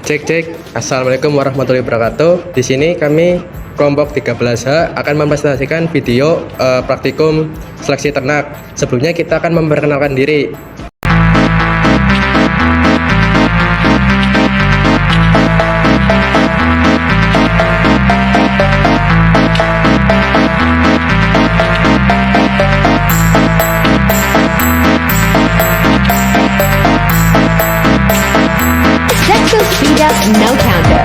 Cek cek. Assalamualaikum warahmatullahi wabarakatuh. Di sini kami kelompok 13H akan mempresentasikan video praktikum seleksi ternak. Sebelumnya kita akan memperkenalkan diri. Set to speed up, no counter.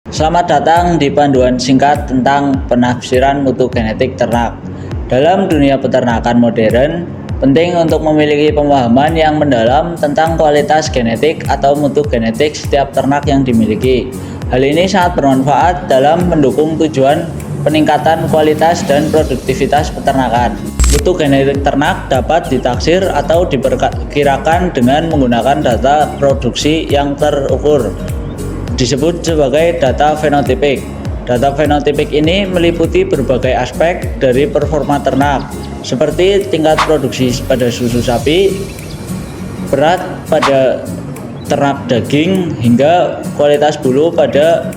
Selamat datang di panduan singkat tentang penafsiran mutu genetik ternak. Dalam dunia peternakan modern, penting untuk memiliki pemahaman yang mendalam tentang kualitas genetik atau mutu genetik setiap ternak yang dimiliki. Hal ini sangat bermanfaat dalam mendukung tujuan peningkatan kualitas dan produktivitas peternakan. Mutu genetik ternak dapat ditaksir atau diperkirakan dengan menggunakan data produksi yang terukur, disebut sebagai data fenotipik. Data fenotipik ini meliputi berbagai aspek dari performa ternak, seperti tingkat produksi pada susu sapi, berat pada ternak daging, hingga kualitas bulu pada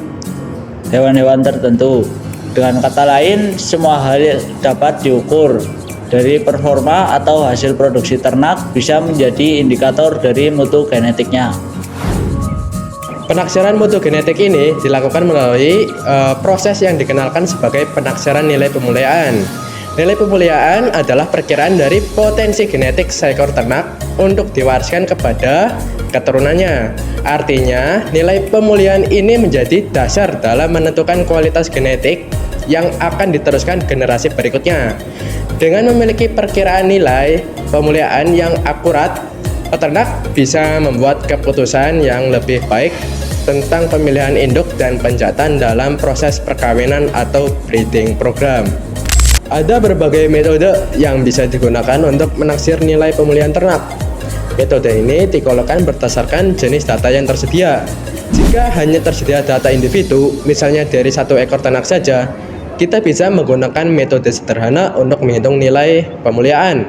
hewan-hewan tertentu. Dengan kata lain, semua hal dapat diukur. Dari performa atau hasil produksi ternak bisa menjadi indikator dari mutu genetiknya. Penaksiran mutu genetik ini dilakukan melalui proses yang dikenalkan sebagai penaksiran nilai pemuliaan. Nilai pemuliaan adalah perkiraan dari potensi genetik seekor ternak untuk diwariskan kepada keturunannya. Artinya, nilai pemuliaan ini menjadi dasar dalam menentukan kualitas genetik yang akan diteruskan generasi berikutnya. Dengan memiliki perkiraan nilai pemuliaan yang akurat, peternak bisa membuat keputusan yang lebih baik tentang pemilihan induk dan penjantan dalam proses perkawinan atau breeding program. Ada berbagai metode yang bisa digunakan untuk menaksir nilai pemulihan ternak. Metode ini dikelola berdasarkan jenis data yang tersedia. Jika hanya tersedia data individu, misalnya dari satu ekor ternak saja, kita bisa menggunakan metode sederhana untuk menghitung nilai pemuliaan.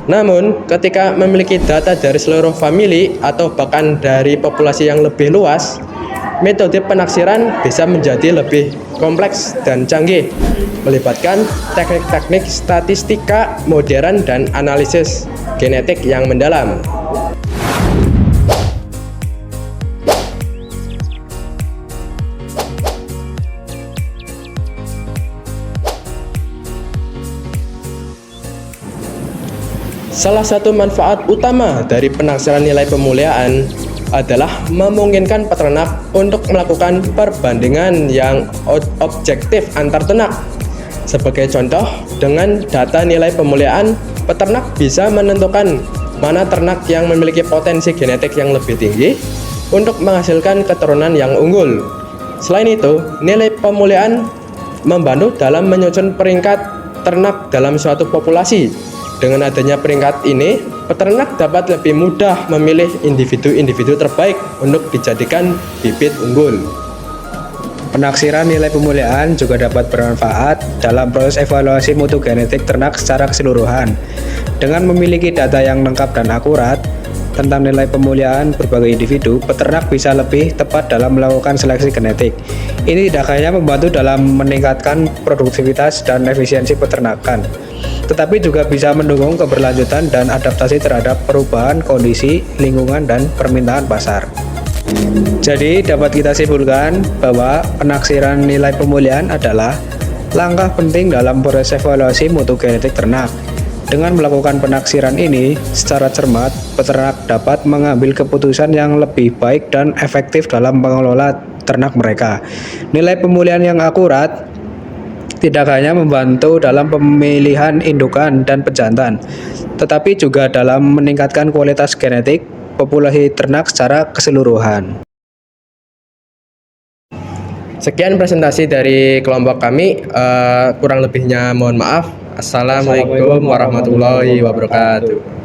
Namun, ketika memiliki data dari seluruh famili atau bahkan dari populasi yang lebih luas, metode penaksiran bisa menjadi lebih kompleks dan canggih, melibatkan teknik-teknik statistika modern dan analisis genetik yang mendalam. Salah satu manfaat utama dari penaksiran nilai pemuliaan adalah memungkinkan peternak untuk melakukan perbandingan yang objektif antar ternak. Sebagai contoh, dengan data nilai pemuliaan, peternak bisa menentukan mana ternak yang memiliki potensi genetik yang lebih tinggi untuk menghasilkan keturunan yang unggul. Selain itu, nilai pemuliaan membantu dalam menyusun peringkat ternak dalam suatu populasi. Dengan adanya peringkat ini, peternak dapat lebih mudah memilih individu-individu terbaik untuk dijadikan bibit unggul. Penaksiran nilai pemuliaan juga dapat bermanfaat dalam proses evaluasi mutu genetik ternak secara keseluruhan. Dengan memiliki data yang lengkap dan akurat tentang nilai pemuliaan berbagai individu, peternak bisa lebih tepat dalam melakukan seleksi genetik. Ini tidak hanya membantu dalam meningkatkan produktivitas dan efisiensi peternakan, tetapi juga bisa mendukung keberlanjutan dan adaptasi terhadap perubahan kondisi, lingkungan, dan permintaan pasar. Jadi dapat kita simpulkan bahwa penaksiran nilai pemuliaan adalah langkah penting dalam proses evaluasi mutu genetik ternak. Dengan melakukan penaksiran ini secara cermat, peternak dapat mengambil keputusan yang lebih baik dan efektif dalam mengelola ternak mereka. Nilai pemuliaan yang akurat tidak hanya membantu dalam pemilihan indukan dan pejantan, tetapi juga dalam meningkatkan kualitas genetik populasi ternak secara keseluruhan. Sekian presentasi dari kelompok kami, kurang lebihnya mohon maaf. Assalamualaikum warahmatullahi wabarakatuh.